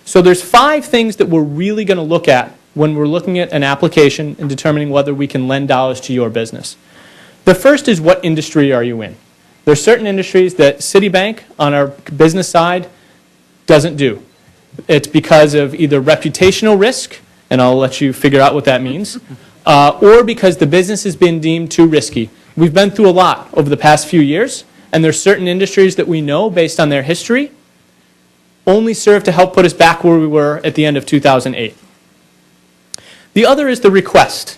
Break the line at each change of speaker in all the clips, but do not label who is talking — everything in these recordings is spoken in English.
So there's 5 things that we're really going to look at when we're looking at an application and determining whether we can lend dollars to your business. The first is, what industry are you in? There's certain industries that Citibank on our business side doesn't do. It's because of either reputational risk, and I'll let you figure out what that means, or because the business has been deemed too risky. We've been through a lot over the past few years, and there's certain industries that we know, based on their history, only serve to help put us back where we were at the end of 2008. The other is the request.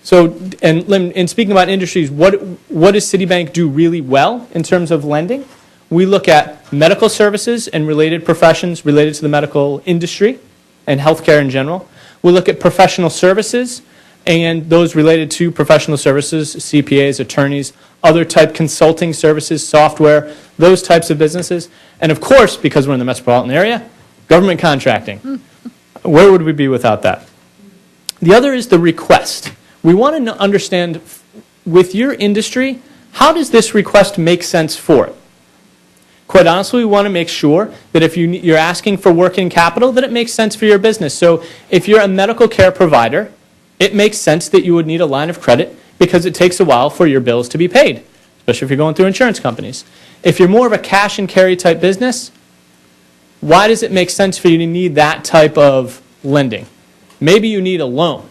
So, and in speaking about industries, what does Citibank do really well in terms of lending? We look at medical services and related professions related to the medical industry and healthcare in general. We look at professional services and those related to professional services, CPAs, attorneys, other type consulting services, software, those types of businesses. And of course, because we're in the metropolitan area, government contracting. Where would we be without that? The other is the request. We want to understand, with your industry, how does this request make sense for it? Quite honestly, we want to make sure that if you're asking for working capital, that it makes sense for your business. So if you're a medical care provider, it makes sense that you would need a line of credit because it takes a while for your bills to be paid, especially if you're going through insurance companies. If you're more of a cash and carry type business, why does it make sense for you to need that type of lending? Maybe you need a loan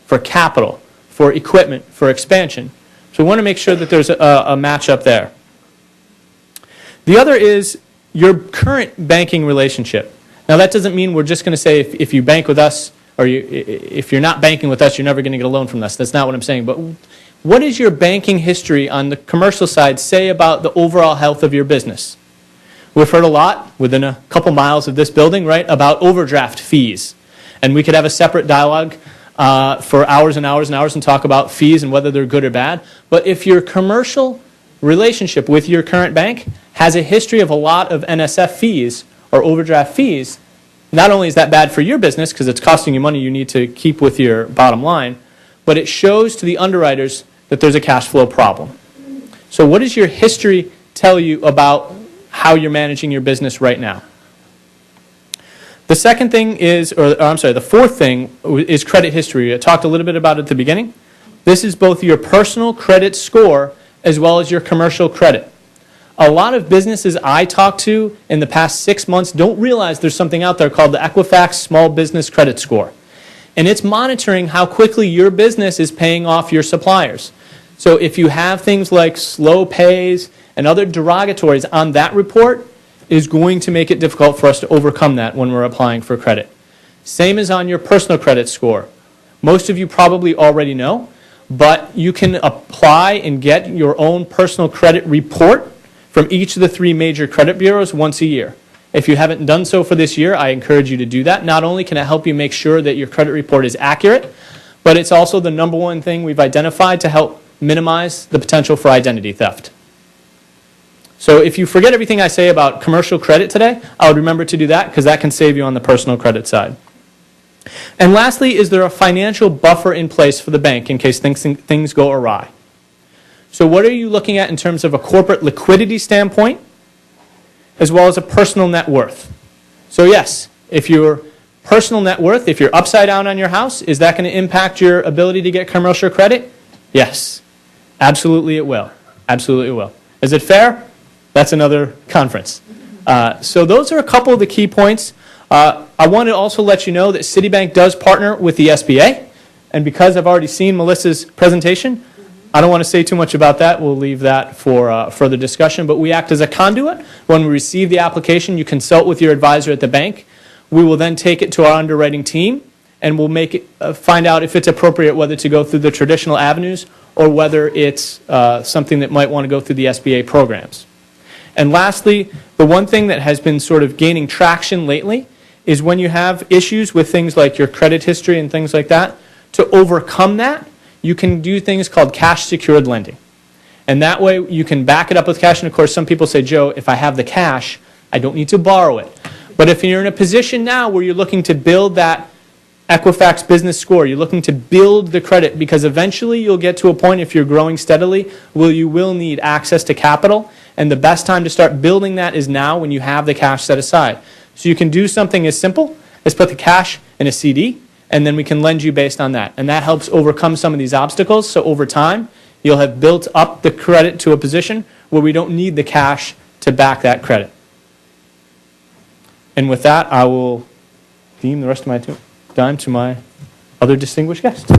for capital, for equipment, for expansion. So we want to make sure that there's a match up there. The other is your current banking relationship. Now that doesn't mean we're just going to say if you bank with us, or if you're not banking with us, you're never going to get a loan from us. That's not what I'm saying. But what does your banking history on the commercial side say about the overall health of your business? We've heard a lot within a couple miles of this building, right, about overdraft fees. And we could have a separate dialogue for hours and hours and hours and talk about fees and whether they're good or bad. But if your commercial relationship with your current bank has a history of a lot of NSF fees or overdraft fees, not only is that bad for your business because it's costing you money you need to keep with your bottom line, but it shows to the underwriters that there's a cash flow problem. So what does your history tell you about how you're managing your business right now? The second thing is, the fourth thing is credit history. I talked a little bit about it at the beginning. This is both your personal credit score as well as your commercial credit. A lot of businesses I talk to in the past 6 months don't realize there's something out there called the Equifax Small Business Credit Score. And it's monitoring how quickly your business is paying off your suppliers. So if you have things like slow pays and other derogatories on that report, is going to make it difficult for us to overcome that when we're applying for credit. Same as on your personal credit score. Most of you probably already know, but you can apply and get your own personal credit report from each of the 3 major credit bureaus once a year. If you haven't done so for this year, I encourage you to do that. Not only can it help you make sure that your credit report is accurate, but it's also the #1 thing we've identified to help minimize the potential for identity theft. So if you forget everything I say about commercial credit today, I would remember to do that because that can save you on the personal credit side. And lastly, is there a financial buffer in place for the bank in case things go awry? So what are you looking at in terms of a corporate liquidity standpoint as well as a personal net worth? So yes, if your personal net worth, if you're upside down on your house, is that going to impact your ability to get commercial credit? Yes, absolutely it will. Absolutely it will. Is it fair? That's another conference. So those are a couple of the key points. I want to also let you know that Citibank does partner with the SBA. And because I've already seen Melissa's presentation, I don't want to say too much about that. We'll leave that for further discussion. But we act as a conduit. When we receive the application, you consult with your advisor at the bank. We will then take it to our underwriting team, and we'll make it, find out if it's appropriate whether to go through the traditional avenues or whether it's something that might want to go through the SBA programs. And lastly, the one thing that has been sort of gaining traction lately is when you have issues with things like your credit history and things like that, to overcome that, you can do things called cash secured lending. And that way you can back it up with cash. And of course, some people say, Joe, if I have the cash, I don't need to borrow it. But if you're in a position now where you're looking to build that Equifax business score, you're looking to build the credit, because eventually you'll get to a point, if you're growing steadily, where you will need access to capital. And the best time to start building that is now, when you have the cash set aside. So you can do something as simple is put the cash in a CD, and then we can lend you based on that. And that helps overcome some of these obstacles. So over time, you'll have built up the credit to a position where we don't need the cash to back that credit. And with that, I will deem the rest of my time to my other distinguished guest.